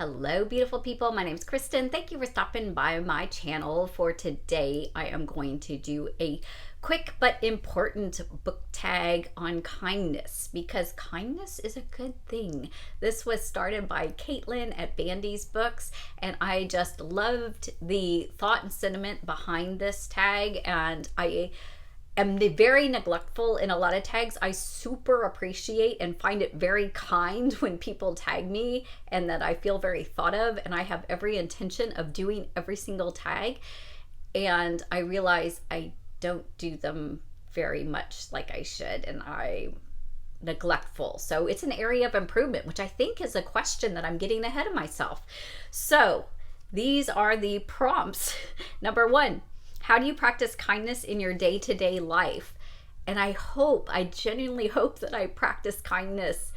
Hello, beautiful people. My name is Kristen. Thank you for stopping by my channel. For today, I am going to do a quick but important book tag on kindness, because kindness is a good thing. This was started by Caitlin at Bandy's Books, and I just loved the thought and sentiment behind this tag, and I am very neglectful in a lot of tags. I super appreciate and find it very kind when people tag me and that I feel very thought of, and I have every intention of doing every single tag, and I realize I don't do them very much like I should, and I'm neglectful. So it's an area of improvement, which I think is a question that I'm getting ahead of myself. So these are the prompts. Number one, how do you practice kindness in your day-to-day life? And I genuinely hope that I practice kindness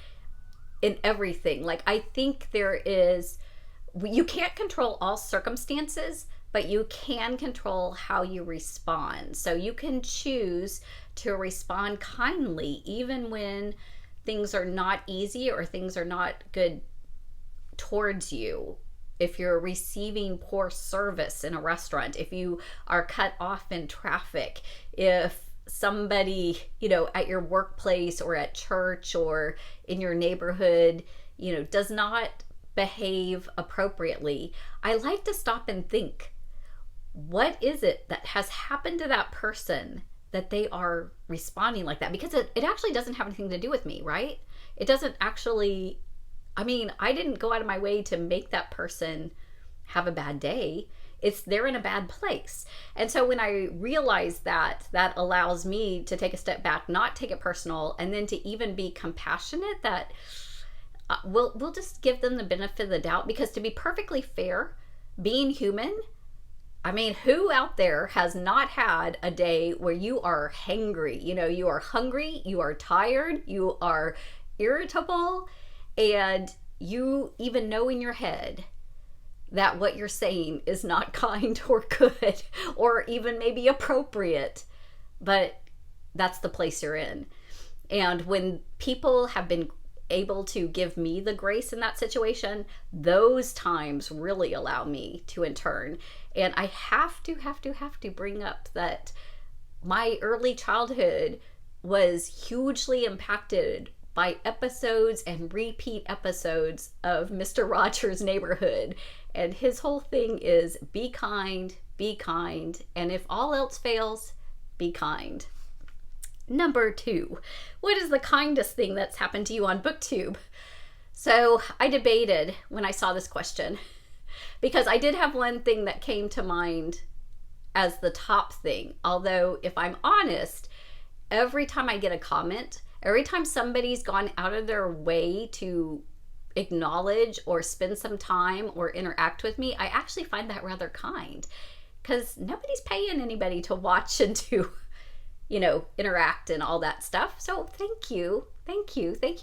in everything. Like, I think you can't control all circumstances, but you can control how you respond. So you can choose to respond kindly, even when things are not easy or things are not good towards you. If you're receiving poor service in a restaurant, if you are cut off in traffic, if somebody, at your workplace or at church or in your neighborhood, does not behave appropriately, I like to stop and think, what is it that has happened to that person that they are responding like that? Because it actually doesn't have anything to do with me, right? It doesn't actually, I didn't go out of my way to make that person have a bad day. They're in a bad place. And so when I realize that allows me to take a step back, not take it personal, and then to even be compassionate, that we'll just give them the benefit of the doubt. Because to be perfectly fair, being human, who out there has not had a day where you are hangry? You are hungry, you are tired, you are irritable, and you even know in your head that what you're saying is not kind or good or even maybe appropriate, but that's the place you're in. And when people have been able to give me the grace in that situation, those times really allow me to turn. And I have to bring up that my early childhood was hugely impacted by episodes and repeat episodes of Mr. Rogers' Neighborhood. And his whole thing is be kind, and if all else fails, be kind. Number two, what is the kindest thing that's happened to you on BookTube? So I debated when I saw this question, because I did have one thing that came to mind as the top thing. Although, if I'm honest, every time I get a comment, every time somebody's gone out of their way to acknowledge or spend some time or interact with me, I actually find that rather kind, because nobody's paying anybody to watch and to, interact and all that stuff. So thank you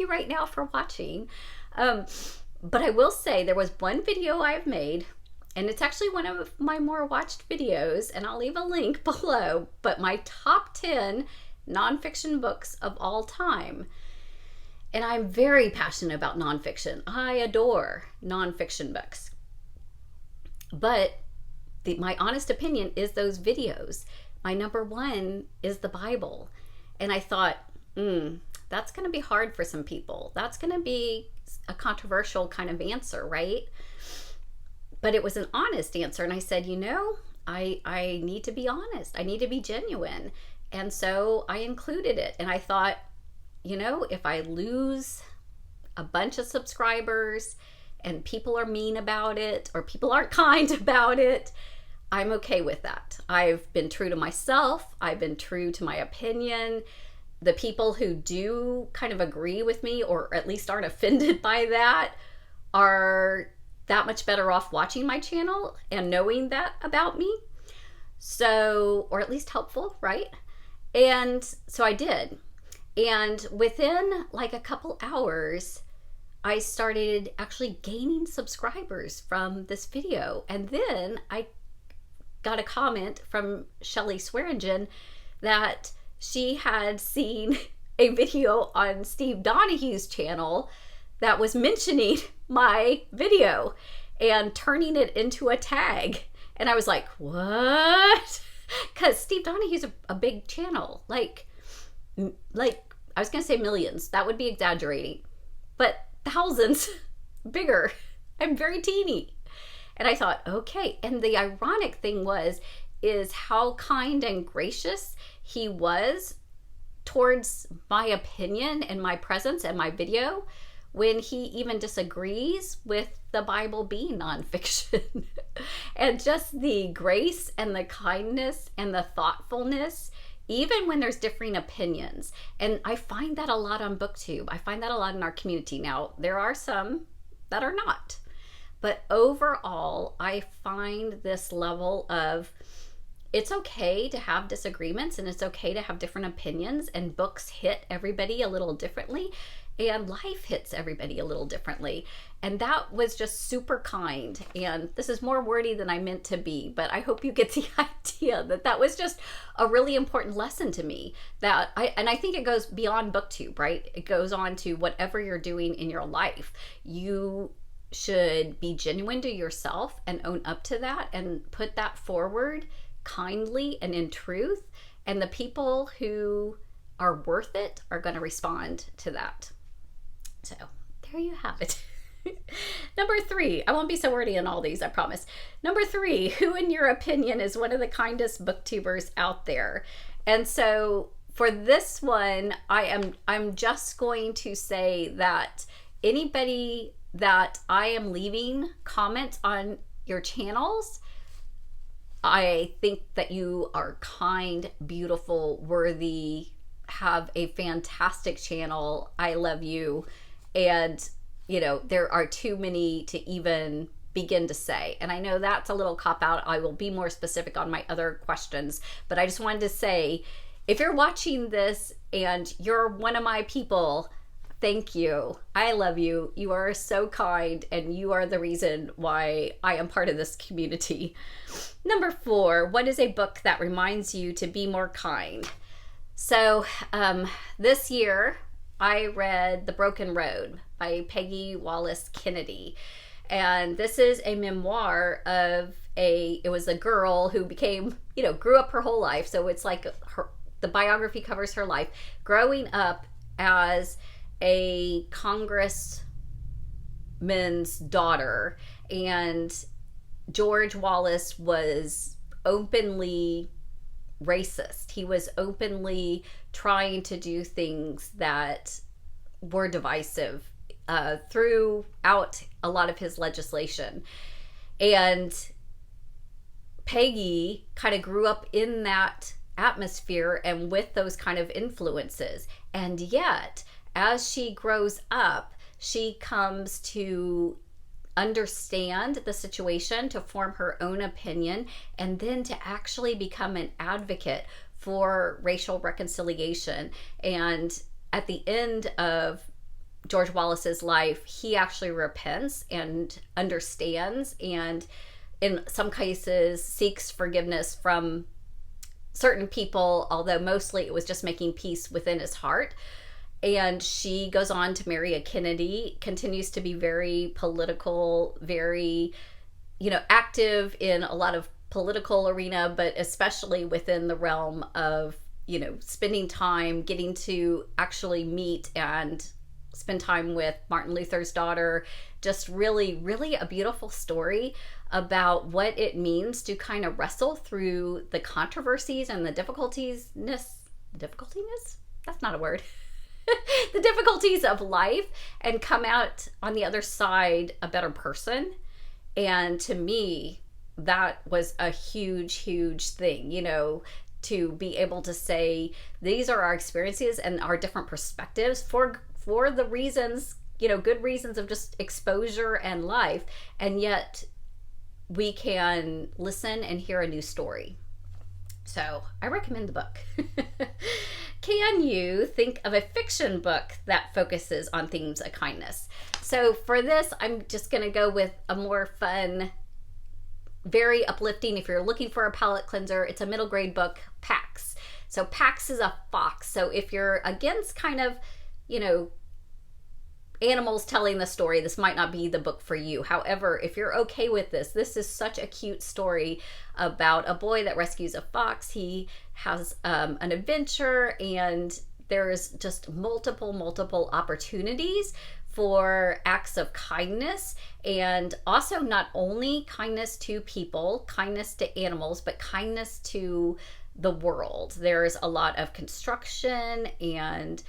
right now for watching. But I will say there was one video I've made, and it's actually one of my more watched videos, and I'll leave a link below, but my top 10 nonfiction books of all time. And I'm very passionate about nonfiction. I adore nonfiction books. But my honest opinion is those videos. My number one is the Bible. And I thought, that's going to be hard for some people. That's going to be a controversial kind of answer, right? But it was an honest answer. And I said, I need to be honest. I need to be genuine. And so I included it. And I thought, if I lose a bunch of subscribers and people are mean about it or people aren't kind about it, I'm okay with that. I've been true to myself. I've been true to my opinion. The people who do kind of agree with me, or at least aren't offended by that, are that much better off watching my channel and knowing that about me. So, or at least helpful, right? And so I did. And within like a couple hours, I started actually gaining subscribers from this video. And then I got a comment from Shelley Swearingen that she had seen a video on Steve Donahue's channel that was mentioning my video and turning it into a tag. And I was like, what? Because Steve Donahue's a big channel. Like I was going to say millions. That would be exaggerating. But thousands bigger. I'm very teeny. And I thought, okay. And the ironic thing is how kind and gracious he was towards my opinion and my presence and my video when he even disagrees with the Bible being nonfiction. And just the grace and the kindness and the thoughtfulness, even when there's differing opinions. And I find that a lot on booktube. I find that a lot in our community. Now, there are some that are not. But overall, I find this level of, it's okay to have disagreements and it's okay to have different opinions, and books hit everybody a little differently and life hits everybody a little differently. And that was just super kind. And this is more wordy than I meant to be, but I hope you get the idea that was just a really important lesson to me. I think it goes beyond booktube, right? It goes on to whatever you're doing in your life. You should be genuine to yourself and own up to that and put that forward kindly and in truth. And the people who are worth it are going to respond to that. So there you have it. Number 3, I won't be so wordy in all these, I promise. Number 3, who in your opinion is one of the kindest booktubers out there? And so for this one, I'm just going to say that anybody that I am leaving comments on your channels, I think that you are kind, beautiful, worthy, have a fantastic channel. I love you. And, there are too many to even begin to say. And I know that's a little cop out. I will be more specific on my other questions. But I just wanted to say, if you're watching this and you're one of my people, thank you. I love you. You are so kind, and you are the reason why I am part of this community. Number 4, what is a book that reminds you to be more kind? So this year I read The Broken Road by Peggy Wallace Kennedy. And this is a memoir of it was a girl who became, grew up her whole life. So it's like the biography covers her life growing up as a congressman's daughter, and George Wallace was openly racist. He was openly trying to do things that were divisive throughout a lot of his legislation. And Peggy kind of grew up in that atmosphere and with those kind of influences. And yet, as she grows up, she comes to understand the situation, to form her own opinion, and then to actually become an advocate for racial reconciliation. And at the end of George Wallace's life, he actually repents and understands, and in some cases seeks forgiveness from certain people, although mostly it was just making peace within his heart. And she goes on to marry a Kennedy, continues to be very political, very, active in a lot of political arena, but especially within the realm of, spending time, getting to actually meet and spend time with Martin Luther's daughter. Just really, really a beautiful story about what it means to kind of wrestle through the controversies and the difficulties? That's not a word. The difficulties of life, and come out on the other side a better person. And to me, that was a huge, huge thing, to be able to say, these are our experiences and our different perspectives for the reasons, good reasons of just exposure and life. And yet we can listen and hear a new story. So I recommend the book. Can you think of a fiction book that focuses on themes of kindness? So for this, I'm just going to go with a more fun, very uplifting. If you're looking for a palate cleanser, it's a middle grade book, Pax. So Pax is a fox. So if you're against kind of, animals telling the story, this might not be the book for you. However, if you're okay with this is such a cute story about a boy that rescues a fox. He has an adventure, and there's just multiple opportunities for acts of kindness, and also not only kindness to people, kindness to animals, but kindness to the world. There's a lot of construction and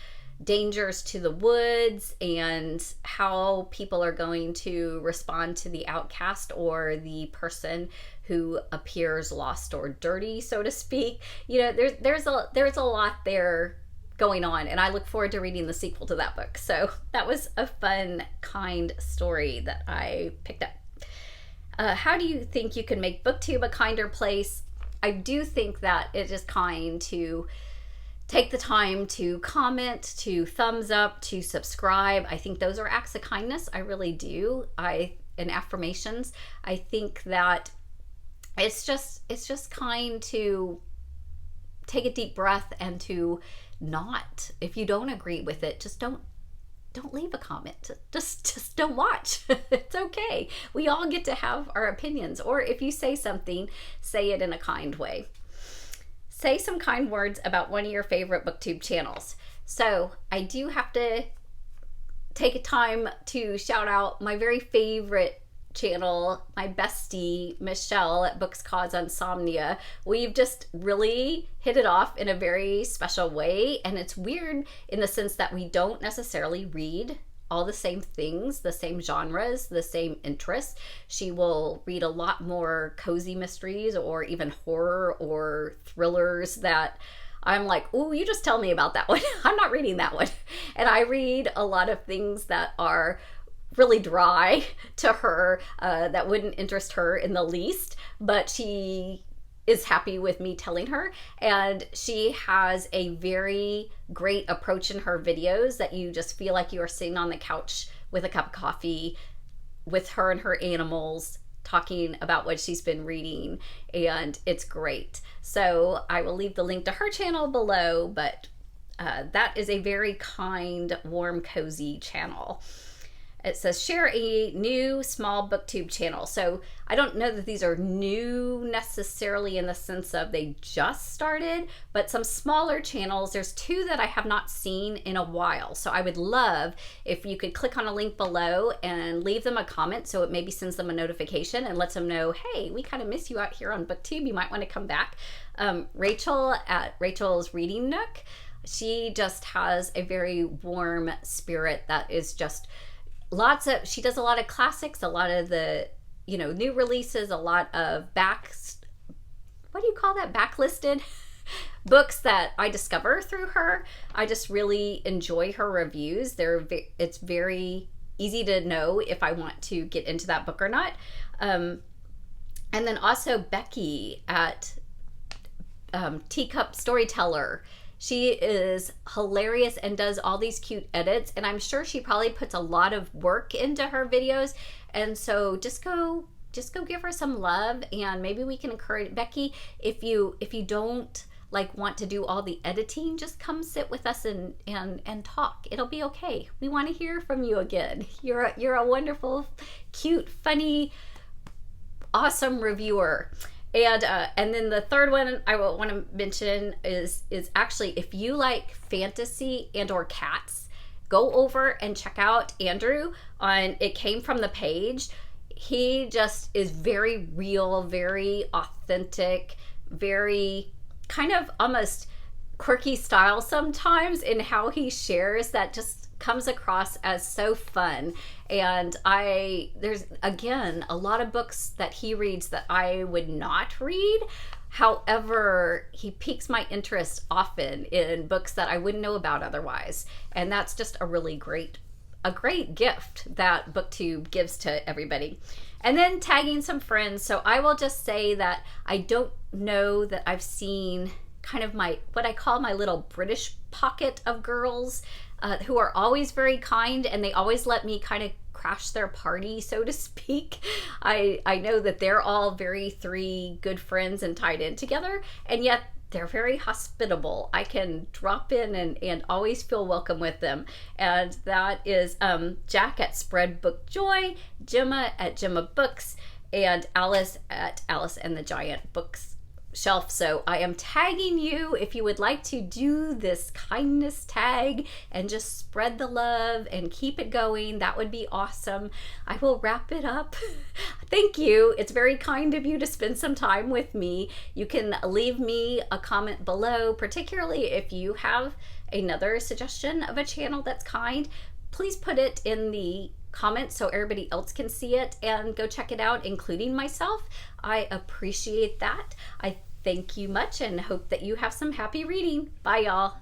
dangers to the woods, and how people are going to respond to the outcast or the person who appears lost or dirty, so to speak. You know, there's a lot there going on, and I look forward to reading the sequel to that book. So that was a fun, kind story that I picked up. How do you think you can make BookTube a kinder place? I do think that it is kind to take the time to comment, to thumbs up, to subscribe. I think those are acts of kindness. I really do. And affirmations. I think that it's just kind to take a deep breath and to not, if you don't agree with it, just don't leave a comment. Just don't watch. It's okay. We all get to have our opinions. Or if you say something, say it in a kind way. Say some kind words about one of your favorite BookTube channels. So I do have to take a time to shout out my very favorite channel, my bestie, Michelle at Books Cause Insomnia. We've just really hit it off in a very special way. And it's weird in the sense that we don't necessarily read all the same things, the same genres, the same interests. She will read a lot more cozy mysteries or even horror or thrillers that I'm like, oh, you just tell me about that one. I'm not reading that one. And I read a lot of things that are really dry to her, that wouldn't interest her in the least, but she is happy with me telling her. And she has a very great approach in her videos that you just feel like you are sitting on the couch with a cup of coffee with her and her animals talking about what she's been reading, and it's great. So I will leave the link to her channel below, but that is a very kind, warm, cozy channel. It says share a new small booktube channel. So I don't know that these are new necessarily in the sense of they just started, but some smaller channels. There's two that I have not seen in a while. So I would love if you could click on a link below and leave them a comment, so it maybe sends them a notification and lets them know, hey, we kind of miss you out here on BookTube. You might want to come back. Rachel at Rachel's Reading Nook, she just has a very warm spirit that is just she does a lot of classics, a lot of the, new releases, a lot of what do you call that? Backlisted books that I discover through her. I just really enjoy her reviews. It's very easy to know if I want to get into that book or not. And then also Becky at Teacup Storyteller. She is hilarious and does all these cute edits, and I'm sure she probably puts a lot of work into her videos. And so just go give her some love, and maybe we can encourage Becky. If you don't want to do all the editing, just come sit with us and talk. It'll be okay. We want to hear from you again. You're a wonderful, cute, funny, awesome reviewer. And then the third one I want to mention is actually, if you like fantasy and or cats, go over and check out Andrew on It Came From the Page. He just is very real, very authentic, very kind of almost quirky style sometimes in how he shares, that just comes across as so fun. And there's again a lot of books that he reads that I would not read. However, he piques my interest often in books that I wouldn't know about otherwise. And that's just a really great gift that BookTube gives to everybody. And then tagging some friends. So I will just say that I don't know that I've seen kind of what I call my little British pocket of girls who are always very kind, and they always let me kind of crash their party, so to speak. I know that they're all three good friends and tied in together, and yet they're very hospitable. I can drop in and always feel welcome with them. And that is Jack at Spread Book Joy, Gemma at Gemma Books, and Alice at Alice and the Giant Books Shelf. So I am tagging you if you would like to do this kindness tag and just spread the love and keep it going. That would be awesome. I will wrap it up. Thank you. It's very kind of you to spend some time with me. You can leave me a comment below, particularly if you have another suggestion of a channel that's kind. Please put it in the comments so everybody else can see it and go check it out, including myself. I appreciate that. I thank you much and hope that you have some happy reading. Bye, y'all.